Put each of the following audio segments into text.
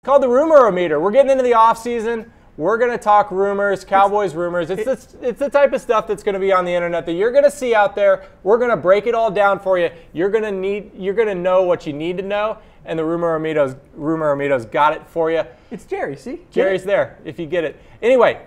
called the Rumor-O-Meter. We're getting into the offseason. We're going to talk rumors, Cowboys rumors. It's the type of stuff that's going to be on the internet that you're going to see out there. We're going to break it all down for you. You're going to know what you need to know, and the Rumor-O-Meter's got it for you. It's Jerry, see? Jerry's there if you get it. Anyway,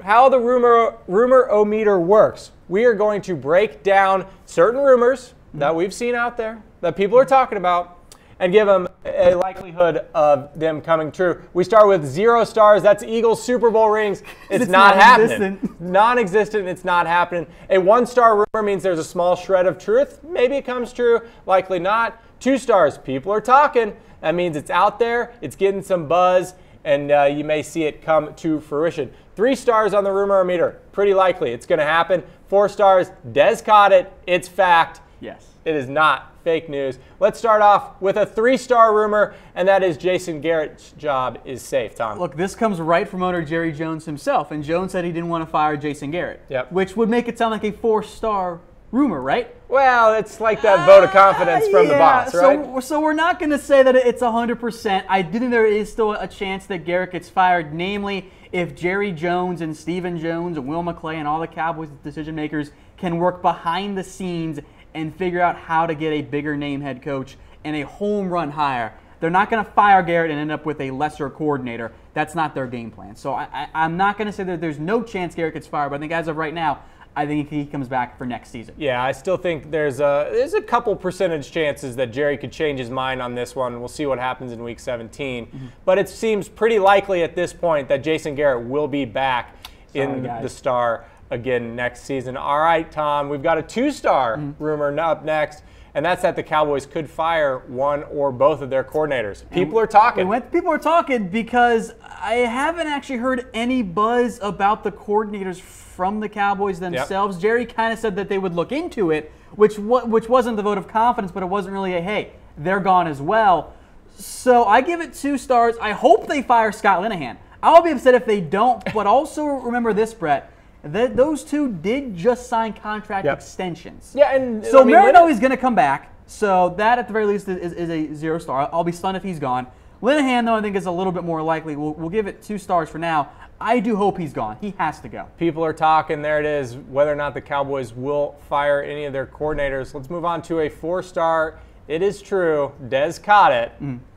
how the Rumor-O-Meter works. We are going to break down certain rumors that we've seen out there that people are talking about and give them a likelihood of them coming true. We start with 0 stars. That's Eagles Super Bowl rings. It's not happening. Non-existent. It's not happening. A 1-star rumor means there's a small shred of truth. Maybe it comes true. Likely not. 2 stars. People are talking. That means it's out there. It's getting some buzz, and you may see it come to fruition. 3 stars on the Rumor-O-Meter. Pretty likely. It's going to happen. 4 stars. Dez caught it. It's fact. Yes. It is not fake news. Let's start off with a 3-star rumor, and that is Jason Garrett's job is safe, Tom. Look, this comes right from owner Jerry Jones himself, and Jones said he didn't want to fire Jason Garrett, which would make it sound like a 4-star rumor, right? Well, it's like that vote of confidence from the boss, right? So we're not going to say that it's 100%. I do think there is still a chance that Garrett gets fired, namely if Jerry Jones and Stephen Jones and Will McClay and all the Cowboys decision makers can work behind the scenes and figure out how to get a bigger name head coach and a home run hire. They're not going to fire Garrett and end up with a lesser coordinator. That's not their game plan. So I'm not going to say that there's no chance Garrett gets fired, but I think as of right now, I think he comes back for next season. Yeah, I still think there's a couple percentage chances that Jerry could change his mind on this one. We'll see what happens in Week 17. But it seems pretty likely at this point that Jason Garrett will be back in the Star again next season. All right, Tom, we've got a 2-star rumor up next, and that's that the Cowboys could fire one or both of their coordinators. People are talking. People are talking because I haven't actually heard any buzz about the coordinators from the Cowboys themselves. Jerry kind of said that they would look into it, which wasn't the vote of confidence, but it wasn't really a, hey, they're gone as well. So I give it 2 stars. I hope they fire Scott Linehan. I'll be upset if they don't, but also remember this, Brett. Those 2 did just sign contract extensions. Yeah, and so Marino is going to come back. So that, at the very least, is a 0 star. I'll be stunned if he's gone. Linehan, though, I think is a little bit more likely. We'll give it 2 stars for now. I do hope he's gone. He has to go. People are talking. There it is. Whether or not the Cowboys will fire any of their coordinators. Let's move on to a 4-star. It is true. Dez caught it.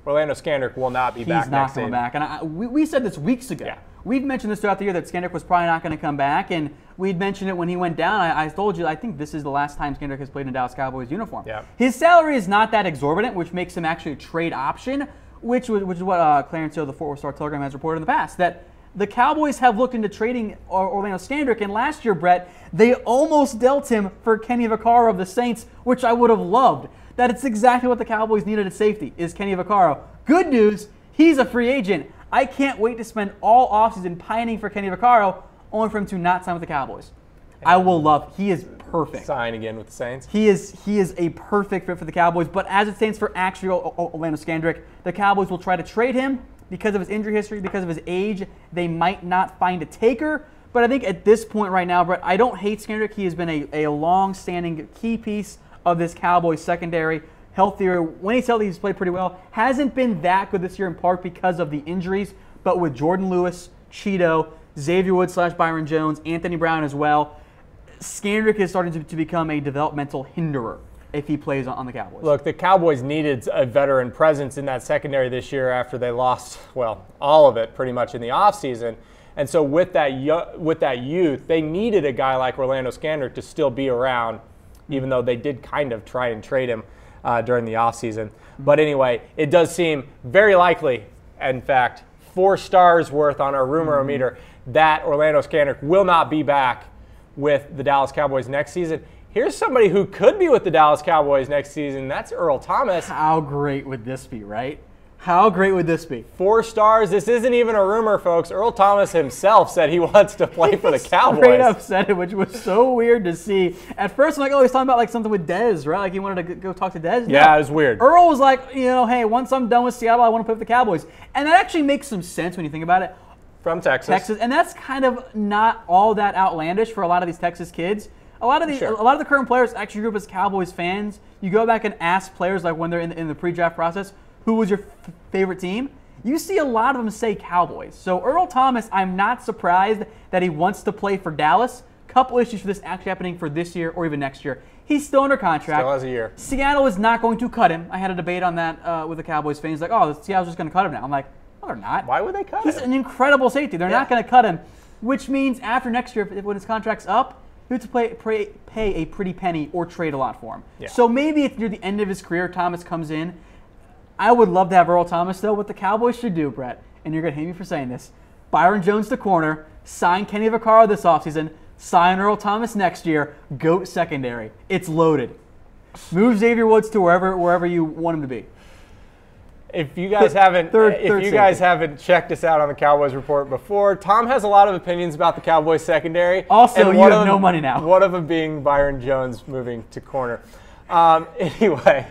Orlando Scandrick will not be back next season. He's not coming back. And we said this weeks ago. Yeah. We've mentioned this throughout the year that Scandrick was probably not going to come back, and we'd mentioned it when he went down. I told you I think this is the last time Scandrick has played in a Dallas Cowboys uniform. Yeah. His salary is not that exorbitant, which makes him actually a trade option, which is what Clarence Hill, the 4-star Telegram, has reported in the past, that the Cowboys have looked into trading Orlando Scandrick, and last year, Brett, they almost dealt him for Kenny Vaccaro of the Saints, which I would have loved. That it's exactly what the Cowboys needed at safety, is Kenny Vaccaro. Good news, he's a free agent. I can't wait to spend all offseason pining for Kenny Vaccaro, only for him to not sign with the Cowboys. I will love. He is perfect. Sign again with the Saints. He is a perfect fit for the Cowboys. But as it stands for actual Orlando Scandrick, the Cowboys will try to trade him because of his injury history, because of his age. They might not find a taker. But I think at this point right now, Brett, I don't hate Scandrick. He has been a long-standing key piece of this Cowboys secondary. Healthier. When he's healthy, he's played pretty well. Hasn't been that good this year in part because of the injuries, but with Jordan Lewis, Cheeto, Xavier Woods / Byron Jones, Anthony Brown as well, Scandrick is starting to become a developmental hinderer if he plays on the Cowboys. Look, the Cowboys needed a veteran presence in that secondary this year after they lost, well, all of it pretty much in the offseason. And so with that youth, they needed a guy like Orlando Scandrick to still be around, even though they did kind of try and trade him during the offseason. But anyway, it does seem very likely, in fact, 4 stars worth on our Rumor-O-Meter, that Orlando Scandrick will not be back with the Dallas Cowboys next season. Here's somebody who could be with the Dallas Cowboys next season. That's Earl Thomas. How great would this be, right? How great would this be? 4 stars. This isn't even a rumor, folks. Earl Thomas himself said he wants to play for the Cowboys. Straight up said it, which was so weird to see. At first, I'm like, oh, he's talking about like something with Dez, right? Like he wanted to go talk to Dez. Yeah, it was weird. Earl was like, hey, once I'm done with Seattle, I want to play for the Cowboys. And that actually makes some sense when you think about it. From Texas. And that's kind of not all that outlandish for a lot of these Texas kids. A lot of the current players actually grew up as Cowboys fans. You go back and ask players like when they're in the pre-draft process, who was your favorite team? you see a lot of them say Cowboys. So Earl Thomas, I'm not surprised that he wants to play for Dallas. Couple issues for this actually happening for this year or even next year. He's still under contract. Still has a year. Seattle is not going to cut him. I had a debate on that with the Cowboys fans. Like, oh, Seattle's just going to cut him now. I'm like, no, they're not. Why would they cut him? He's an incredible safety. They're not going to cut him, which means after next year, when his contract's up, you have to pay a pretty penny or trade a lot for him. Yeah. So maybe if near the end of his career, Thomas comes in. I would love to have Earl Thomas, though. What the Cowboys should do, Brett, and you're going to hate me for saying this, Byron Jones to corner, sign Kenny Vaccaro this offseason, sign Earl Thomas next year, GOAT secondary. It's loaded. Move Xavier Woods to wherever you want him to be. If you guys haven't checked us out on the Cowboys Report before, Tom has a lot of opinions about the Cowboys secondary. Also, you have no money now. One of them being Byron Jones moving to corner. Anyway,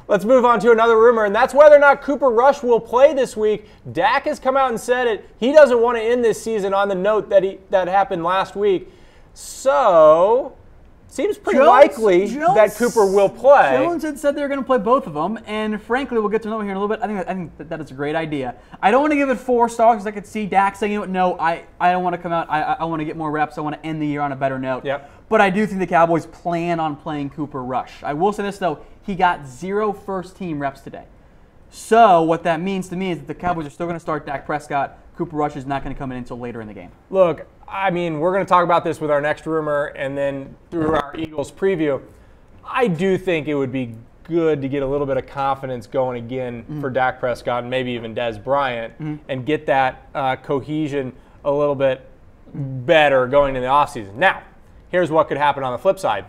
let's move on to another rumor, and that's whether or not Cooper Rush will play this week. Dak has come out and said it. He doesn't want to end this season on the note that happened last week. So, seems pretty likely that Cooper will play. Jones had said they were going to play both of them, and frankly, we'll get to know here in a little bit. I think that is a great idea. I don't want to give it 4 stars because I could see Dak saying, you know, no, I don't want to come out. I want to get more reps. I want to end the year on a better note. Yep. But I do think the Cowboys plan on playing Cooper Rush. I will say this, though. He got 0 first-team reps today. So what that means to me is that the Cowboys are still going to start Dak Prescott. Cooper Rush is not going to come in until later in the game. Look, I mean, we're going to talk about this with our next rumor and then through our Eagles preview. I do think it would be good to get a little bit of confidence going again for Dak Prescott and maybe even Dez Bryant and get that cohesion a little bit better going into the offseason. Now, here's what could happen on the flip side.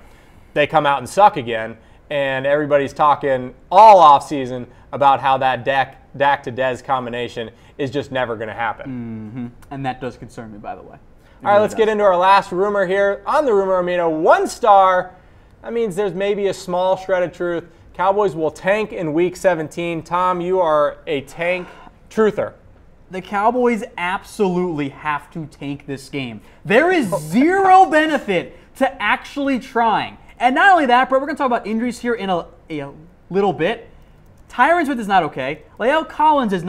They come out and suck again, and everybody's talking all offseason about how that Dak to Dez combination is just never going to happen. And that does concern me, by the way. All right, let's get into our last rumor here on the Rumor Amino. 1 star. That means there's maybe a small shred of truth. Cowboys will tank in Week 17. Tom, you are a tank truther. The Cowboys absolutely have to tank this game. There is 0 benefit to actually trying. And not only that, Brett, we're going to talk about injuries here in a little bit. Tyron Smith is not okay. La'el Collins is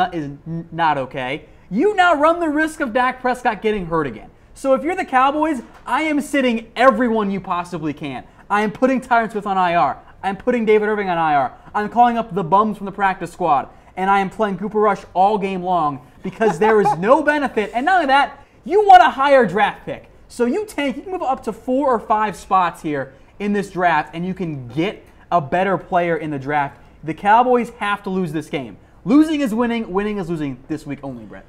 not okay. You now run the risk of Dak Prescott getting hurt again. So if you're the Cowboys, I am sitting everyone you possibly can. I am putting Tyron Smith on IR. I'm putting David Irving on IR. I'm calling up the bums from the practice squad. And I am playing Cooper Rush all game long because there is no benefit. And not only that, you want a higher draft pick. So you tank, you can move up to 4 or 5 spots here in this draft, and you can get a better player in the draft. The Cowboys have to lose this game. Losing is winning. Winning is losing this week only, Brett.